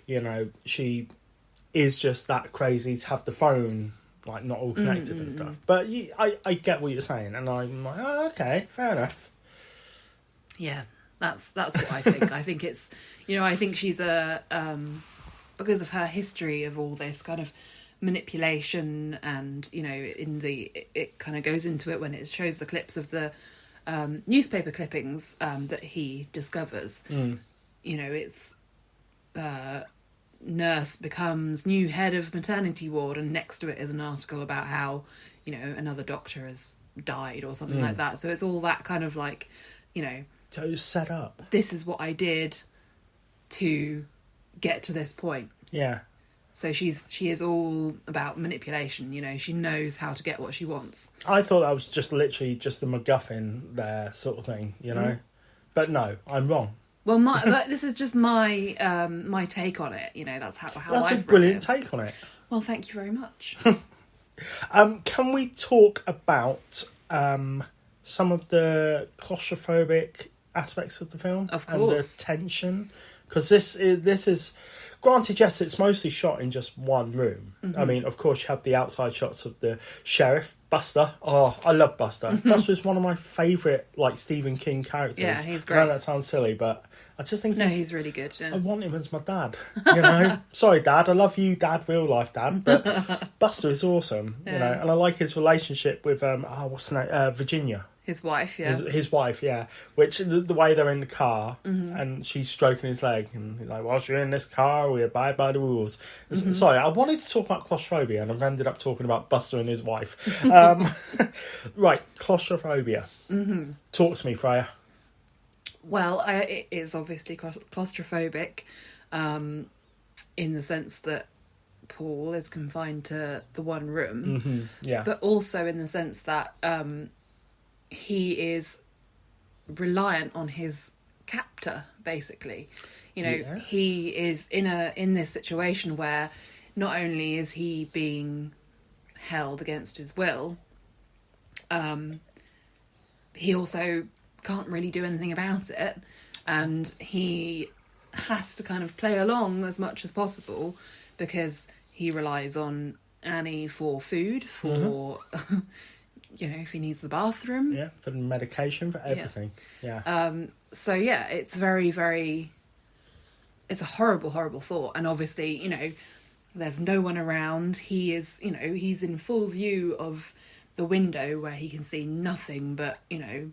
you know, she is just that crazy to have the phone like not all connected and stuff. But I get what you're saying, and I'm like, oh, okay, fair enough. Yeah, that's what I think. I think it's, you know, I think she's because of her history of all this kind of manipulation, and, you know, it kind of goes into it when it shows the clips of the newspaper clippings that he discovers. You know, it's nurse becomes new head of maternity ward, and next to it is an article about how, you know, another doctor has died or something like that. So it's all that kind of like, you know, so it was set up. This is what I did to get to this point. Yeah. So she is all about manipulation, you know, she knows how to get what she wants. I thought that was just literally just the MacGuffin there sort of thing, you know. But no, I'm wrong. Well, but this is just my my take on it, you know, that's how that's I've a brilliant take on it. Well, thank you very much. Can we talk about some of the claustrophobic aspects of the film? Of course. And the tension? Because this is... Granted, yes, it's mostly shot in just one room. I mean, of course, you have the outside shots of the sheriff, Buster. Oh, I love Buster. Buster is one of my favourite, like, Stephen King characters. Yeah, he's great. I know that sounds silly, but I just think he's really good. Yeah. I want him as my dad, you know? Sorry, Dad. I love you, Dad, real life Dad. But Buster is awesome, you know? And I like his relationship with, what's her name? Virginia. His wife, yeah. His wife, yeah. Which, the way they're in the car, and she's stroking his leg, and he's like, whilst you're in this car, we abide by the rules. Sorry, I wanted to talk about claustrophobia, and I've ended up talking about Buster and his wife. Right, claustrophobia. Talk to me, Freya. Well, it is obviously claustrophobic, in the sense that Paul is confined to the one room. Yeah. But also in the sense that... he is reliant on his captor, basically. You know, he is in this situation where not only is he being held against his will, he also can't really do anything about it, and he has to kind of play along as much as possible because he relies on Annie for food, for... you know, if he needs the bathroom. Yeah, for the medication, for everything. Yeah. So, yeah, it's very, very... It's a horrible, horrible thought. And obviously, you know, there's no one around. He is, you know, he's in full view of the window where he can see nothing but, you know,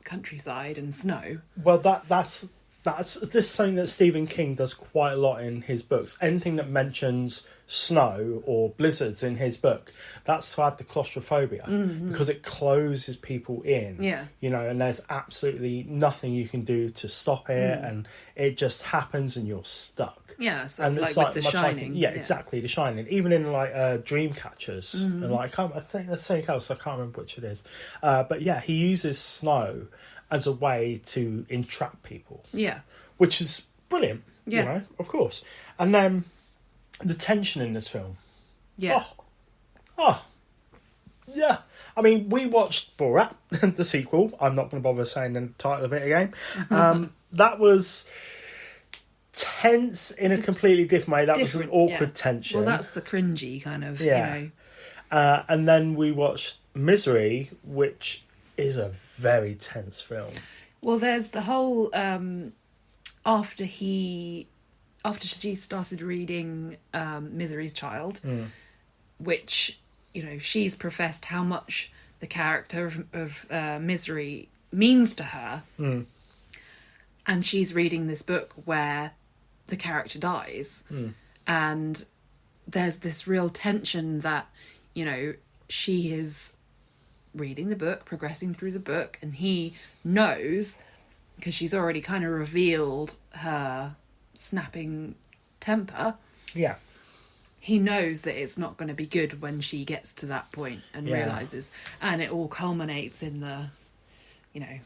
countryside and snow. Well, that's this is something that Stephen King does quite a lot in his books. Anything that mentions snow or blizzards in his book, that's to add the claustrophobia, because it closes people in. Yeah. You know, and there's absolutely nothing you can do to stop it, and it just happens and you're stuck. Yeah, so and like it's with The Shining. Yeah, exactly, The Shining. Even in like Dreamcatchers, and like I think there's something else, I can't remember which it is. But yeah, he uses snow as a way to entrap people. Yeah. Which is brilliant. Yeah. You know, of course. And then the tension in this film. Yeah. Oh. Yeah. I mean, we watched Borat, the sequel. I'm not going to bother saying the title of it again. That was tense in a completely different way. That was an awkward tension. Well, that's the cringy kind of, you know. And then we watched Misery, which is a very tense film. Well, there's the whole after she started reading Misery's Child, which, you know, she's professed how much the character of Misery means to her, and she's reading this book where the character dies, and there's this real tension that, you know, she is reading the book, progressing through the book, and he knows, because she's already kind of revealed her snapping temper. Yeah. He knows that it's not going to be good when she gets to that point and realises, and it all culminates in the, you know,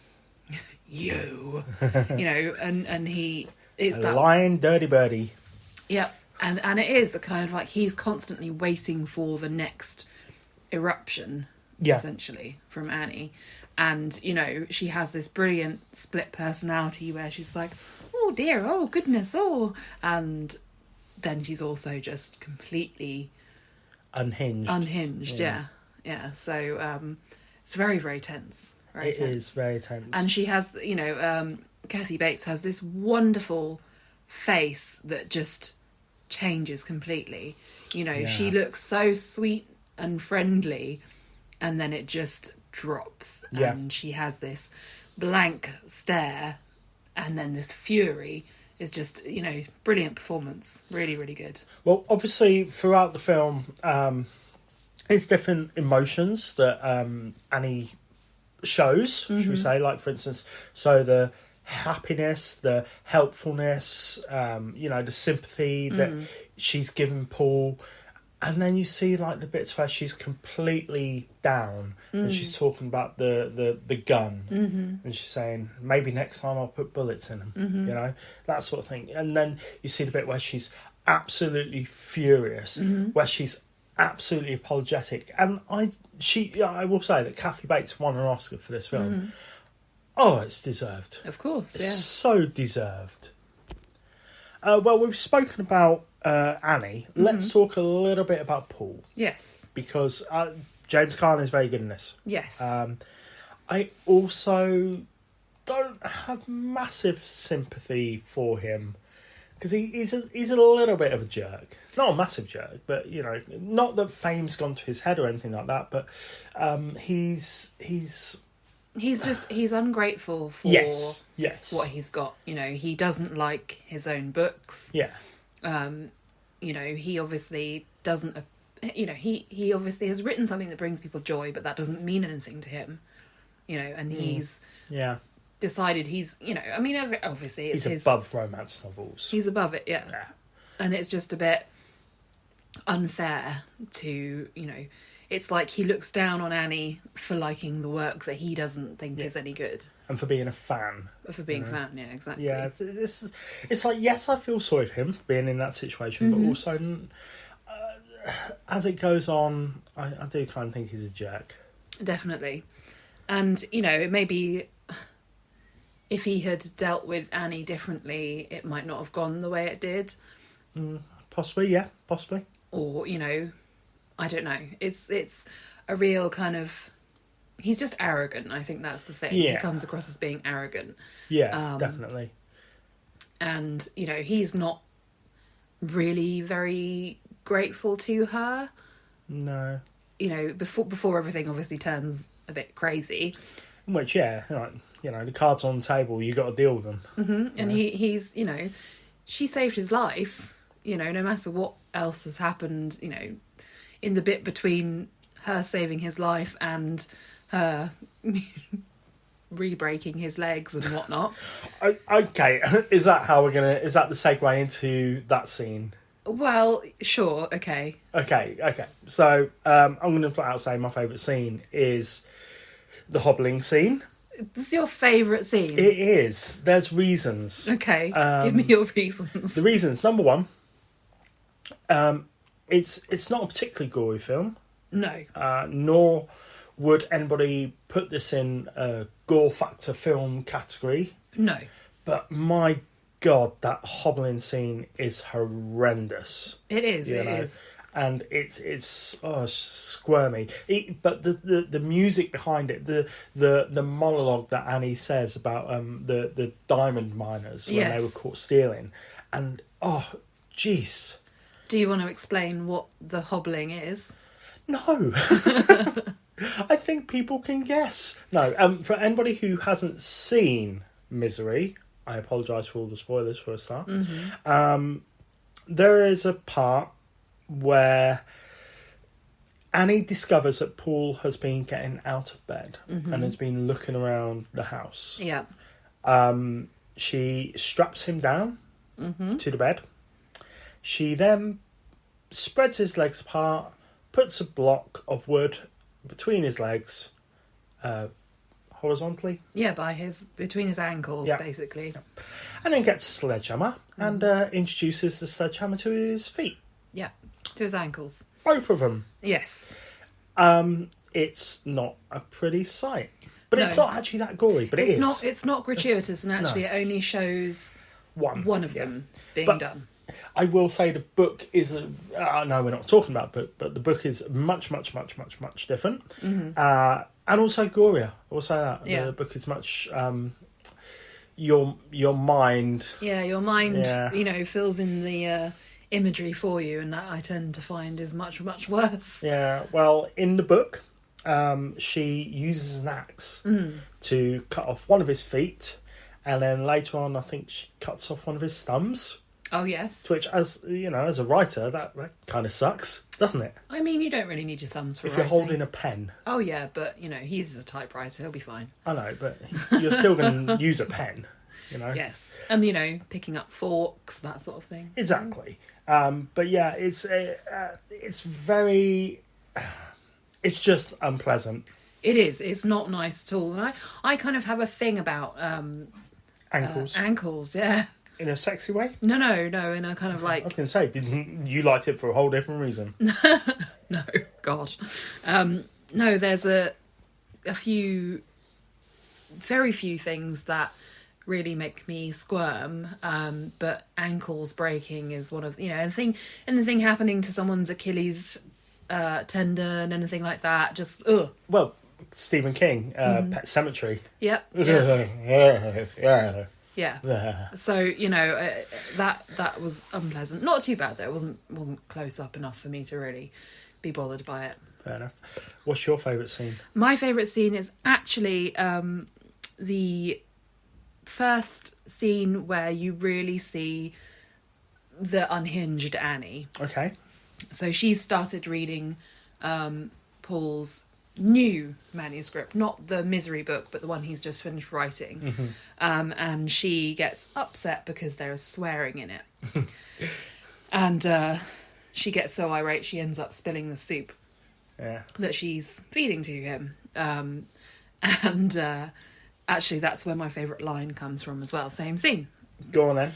you know, and he is that lying dirty birdie. Yeah, and it is kind of like he's constantly waiting for the next eruption. Yeah. Essentially, from Annie. And, you know, she has this brilliant split personality where she's like, oh dear, oh goodness, oh. And then she's also just completely unhinged. Yeah. So it's very, very tense. Very tense. It is very tense. And she has, Kathy Bates has this wonderful face that just changes completely. She looks so sweet and friendly, and then it just drops. Yeah. And she has this blank stare, and then this fury is just, brilliant performance. Really, really good. Well, obviously, throughout the film, it's different emotions that Annie shows, should we say. Like, for instance, so the happiness, the helpfulness, the sympathy that she's given Paul. And then you see, like, the bits where she's completely down and she's talking about the gun. And she's saying, maybe next time I'll put bullets in them, that sort of thing. And then you see the bit where she's absolutely furious, where she's absolutely apologetic. And I will say that Kathy Bates won an Oscar for this film. Oh, it's deserved. Of course, yeah. It's so deserved. Well, we've spoken about Annie. Let's talk a little bit about Paul. Yes. Because James Caan is very good in this. Yes. I also don't have massive sympathy for him because he's a little bit of a jerk. Not a massive jerk, but not that fame's gone to his head or anything like that. But he's ungrateful for yes what he's got. He doesn't like his own books. Yeah. He obviously doesn't. He obviously has written something that brings people joy, but that doesn't mean anything to him. And he's decided he's. Obviously it's he's above romance novels. He's above it, yeah. And it's just a bit unfair to It's like he looks down on Annie for liking the work that he doesn't think is any good. And for being a fan. For being a fan, yeah, exactly. Yeah, it's like, yes, I feel sorry for him being in that situation, but also, as it goes on, I do kind of think he's a jerk. Definitely. And, maybe if he had dealt with Annie differently, it might not have gone the way it did. Possibly, yeah, possibly. Or, I don't know. It's a real kind of... He's just arrogant. I think that's the thing. Yeah. He comes across as being arrogant. Yeah, definitely. And, he's not really very grateful to her. No. Before everything obviously turns a bit crazy. Which, yeah, the cards on the table, you got to deal with them. Mm-hmm. And he's, she saved his life, no matter what else has happened, in the bit between her saving his life and her re-breaking his legs and whatnot. Okay, is that the segue into that scene? Well, sure, okay. Okay. So, I'm going to flat out say my favourite scene is the hobbling scene. This is your favourite scene? It is. There's reasons. Okay, give me your reasons. The reasons, number one, it's not a particularly gory film. No. Nor would anybody put this in a gore factor film category. No. But my God, that hobbling scene is horrendous. It is, is. And it's squirmy. But the music behind it, the monologue that Annie says about the diamond miners when they were caught stealing, and jeez. Do you want to explain what the hobbling is? No. I think people can guess. No, for anybody who hasn't seen Misery, I apologise for all the spoilers for a start. Mm-hmm. There is a part where Annie discovers that Paul has been getting out of bed and has been looking around the house. Yeah. She straps him down to the bed. She then spreads his legs apart, puts a block of wood between his legs, horizontally. Yeah, between his ankles, basically. Yeah. And then gets a sledgehammer and introduces the sledgehammer to his feet. Yeah, to his ankles. Both of them. Yes. It's not a pretty sight. But it's not actually that gory, but it's not gratuitous, and actually it only shows one of them being done. I will say the book is no, we're not talking about book, but the book is much different, and also gorier. I will say that the book is much your mind. Yeah, your mind, fills in the imagery for you, and that I tend to find is much worse. Yeah, well, in the book, she uses an axe to cut off one of his feet, and then later on, I think she cuts off one of his thumbs. Oh, yes. Which, as a writer, that kind of sucks, doesn't it? I mean, you don't really need your thumbs for if writing. you're holding a pen. Oh, yeah, but, he uses a typewriter, he'll be fine. I know, but you're still going to use a pen, Yes, and, picking up forks, that sort of thing. Exactly. But yeah, it's very... It's just unpleasant. It is. It's not nice at all. And I kind of have a thing about... ankles. Ankles, yeah. In a sexy way? No, in a kind of like... I was going to say, didn't you liked it for a whole different reason? No, God. No, there's a few... Very few things that really make me squirm, but ankles breaking is one of... anything happening to someone's Achilles tendon, anything like that, just... Ugh. Well, Stephen King, Pet Sematary. Yep. Yeah. Yeah. So that was unpleasant. Not too bad though. It wasn't close up enough for me to really be bothered by it. Fair enough. What's your favourite scene? My favourite scene is actually the first scene where you really see the unhinged Annie. Okay. So she started reading Paul's new manuscript, not the Misery book, but the one he's just finished writing. And she gets upset because there is swearing in it. And she gets so irate she ends up spilling the soup that she's feeding to him. And actually that's where my favourite line comes from as well. Same scene. Go on then.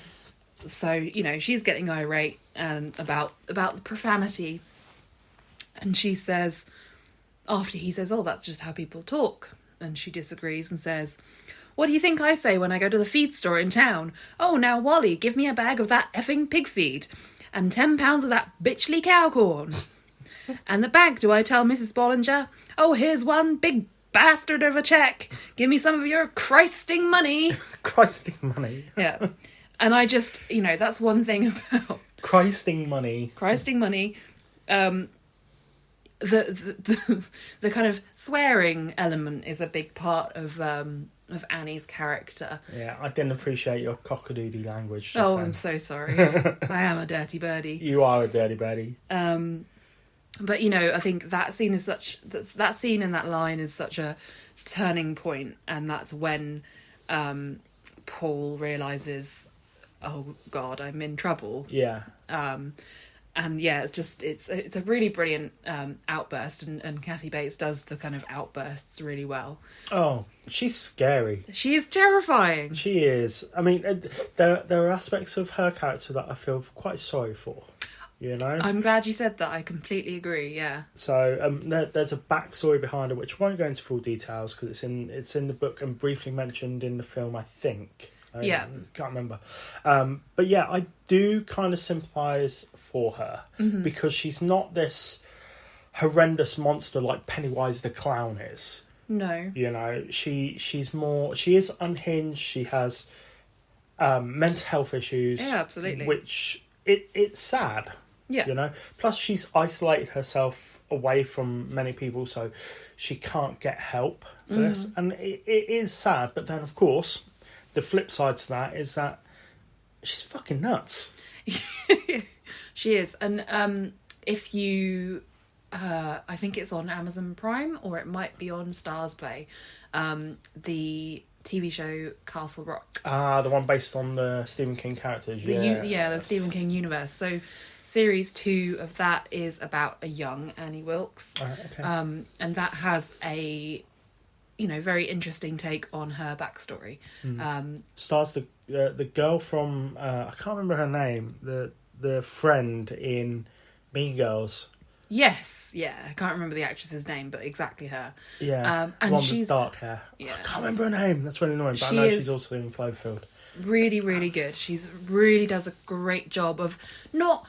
So, she's getting irate and about the profanity. And she says... After he says, oh, that's just how people talk. And she disagrees and says, what do you think I say when I go to the feed store in town? Oh, now, Wally, give me a bag of that effing pig feed. And 10 pounds of that bitchly cow corn. And the bag, do I tell Mrs. Bollinger? Oh, here's one big bastard of a cheque. Give me some of your Christing money. Christing money. Yeah. And I just, that's one thing about... Christing money. Christing money. The kind of swearing element is a big part of Annie's character. Yeah, I didn't appreciate your cock-a-doodle language. Oh, I'm so sorry. I am a dirty birdie. You are a dirty birdie. But I think that scene is that scene and that line is such a turning point, and that's when Paul realizes, oh God, I'm in trouble. Yeah. And yeah, it's a really brilliant outburst, and Kathy Bates does the kind of outbursts really well. Oh, she's scary. She is terrifying. She is. I mean, there are aspects of her character that I feel quite sorry for. I'm glad you said that. I completely agree. Yeah. So there's a backstory behind her, which won't go into full details because it's in the book and briefly mentioned in the film, I think. I can't remember. But yeah, I do kind of sympathise for her because she's not this horrendous monster like Pennywise the Clown is. No. She is unhinged. She has mental health issues. Yeah, absolutely. Which it's sad. Yeah. Plus she's isolated herself away from many people, so she can't get help for this. And it is sad, but then of course the flip side to that is that she's fucking nuts. She is. And if you I think it's on Amazon Prime or it might be on Stars Play, the TV show Castle Rock. The one based on the Stephen King characters. The Stephen King universe. So series 2 of that is about a young Annie Wilkes. Okay. And that has a very interesting take on her backstory. Stars the girl from I can't remember her name, the friend in Mean Girls. Yes, yeah, I can't remember the actress's name, but exactly her. Yeah, and one she's with dark hair. Yeah. I can't remember her name. That's really annoying. But I know she's also in Cloverfield. really, really good. She's really does a great job of not